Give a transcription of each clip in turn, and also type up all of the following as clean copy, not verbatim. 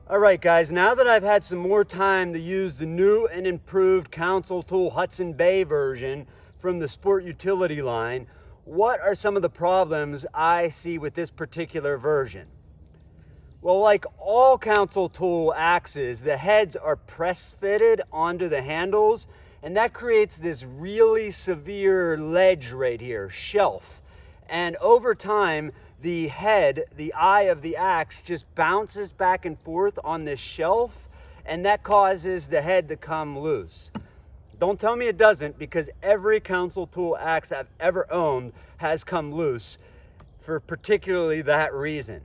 All right, guys, now that I've had some more time to use the new and improved Council Tool Hudson Bay version from the Sport Utility line, what are some of the problems I see with this particular version? Well, like all Council Tool axes, the heads are press fitted onto the handles, and that creates this really severe ledge right here, shelf. And over time, the head, the eye of the axe just bounces back and forth on this shelf, and that causes the head to come loose. Don't tell me it doesn't, because every Council Tool axe I've ever owned has come loose for particularly that reason.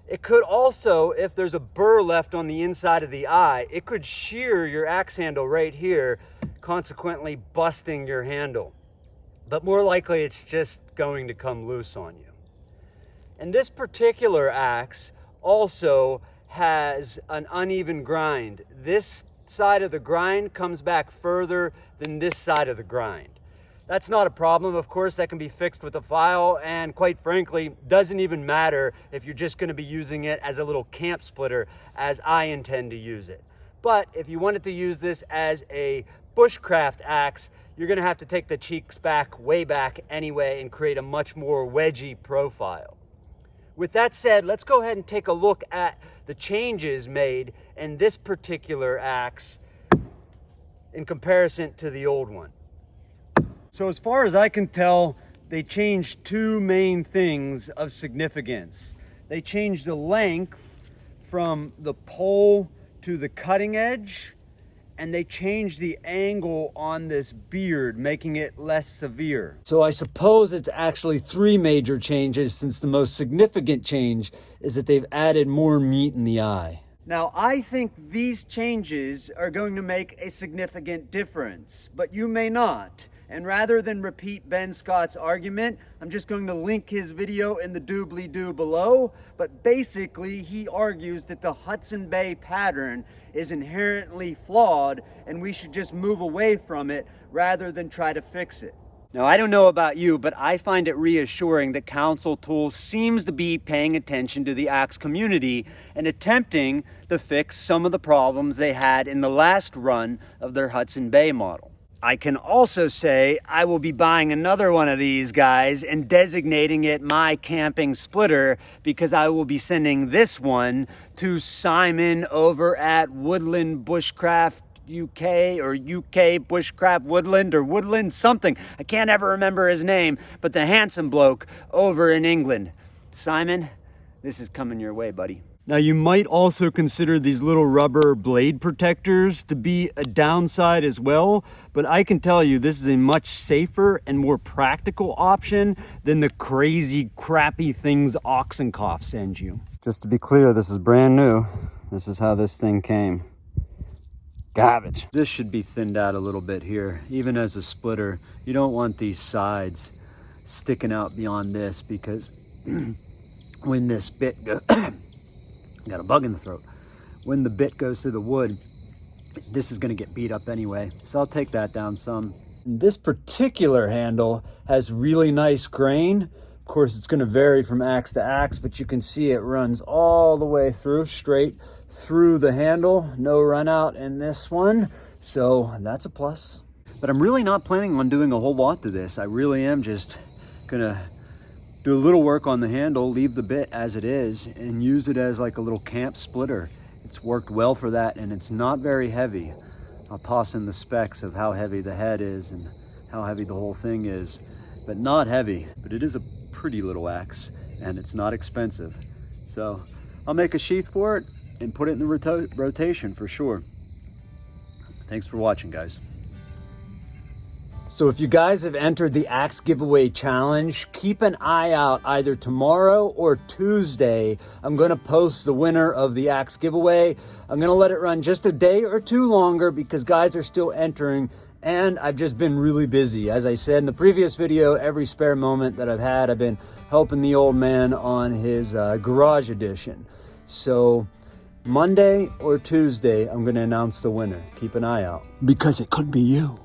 It could also, if there's a burr left on the inside of the eye, it could shear your axe handle right here, consequently busting your handle. But more likely it's just going to come loose on you. And this particular axe also has an uneven grind. This side of the grind comes back further than this side of the grind. That's not a problem. Of course, that can be fixed with a file, and quite frankly, doesn't even matter if you're just going to be using it as a little camp splitter, as I intend to use it. But if you wanted to use this as a bushcraft axe, you're going to have to take the cheeks back, way back anyway, and create a much more wedgy profile. With that said, let's go ahead and take a look at the changes made in this particular axe in comparison to the old one. So as far as I can tell, they changed two main things of significance. They changed the length from the pole to the cutting edge, and they changed the angle on this beard, making it less severe. So I suppose it's actually three major changes, since the most significant change is that they've added more meat in the eye. Now, I think these changes are going to make a significant difference, but you may not. And rather than repeat Ben Scott's argument, I'm just going to link his video in the doobly-doo below. But basically, he argues that the Hudson Bay pattern is inherently flawed and we should just move away from it rather than try to fix it. Now, I don't know about you, but I find it reassuring that Council Tool seems to be paying attention to the axe community and attempting to fix some of the problems they had in the last run of their Hudson Bay model. I can also say I will be buying another one of these guys and designating it my camping splitter, because I will be sending this one to Simon over at Woodland Bushcraft UK, or UK Bushcraft Woodland, or Woodland something. I can't ever remember his name, but the handsome bloke over in England. Simon, this is coming your way, buddy. Now, you might also consider these little rubber blade protectors to be a downside as well, but I can tell you this is a much safer and more practical option than the crazy, crappy things Oxenkoff sends you. Just to be clear, this is brand new. This is how this thing came. Garbage. This should be thinned out a little bit here. Even as a splitter, you don't want these sides sticking out beyond this, because when this bit goes... got a bug in the throat. When the bit goes through the wood, this is going to get beat up anyway, so I'll take that down some. This particular handle has really nice grain. Of course, it's going to vary from axe to axe, but you can see it runs all the way through, straight through the handle. No run out in this one, so that's a plus. But I'm really not planning on doing a whole lot to this. I really am just gonna do a little work on the handle, leave the bit as it is, and use it as like a little camp splitter. It's worked well for that, and it's not very heavy. I'll toss in the specs of how heavy the head is and how heavy the whole thing is, but not heavy. But it is a pretty little axe, and it's not expensive. So I'll make a sheath for it and put it in the rotation for sure. Thanks for watching, guys. So if you guys have entered the axe giveaway challenge, keep an eye out either tomorrow or Tuesday. I'm going to post the winner of the axe giveaway. I'm going to let it run just a day or two longer because guys are still entering, and I've just been really busy. As I said in the previous video, every spare moment that I've had, I've been helping the old man on his garage edition. So Monday or Tuesday, I'm going to announce the winner. Keep an eye out, because it could be you.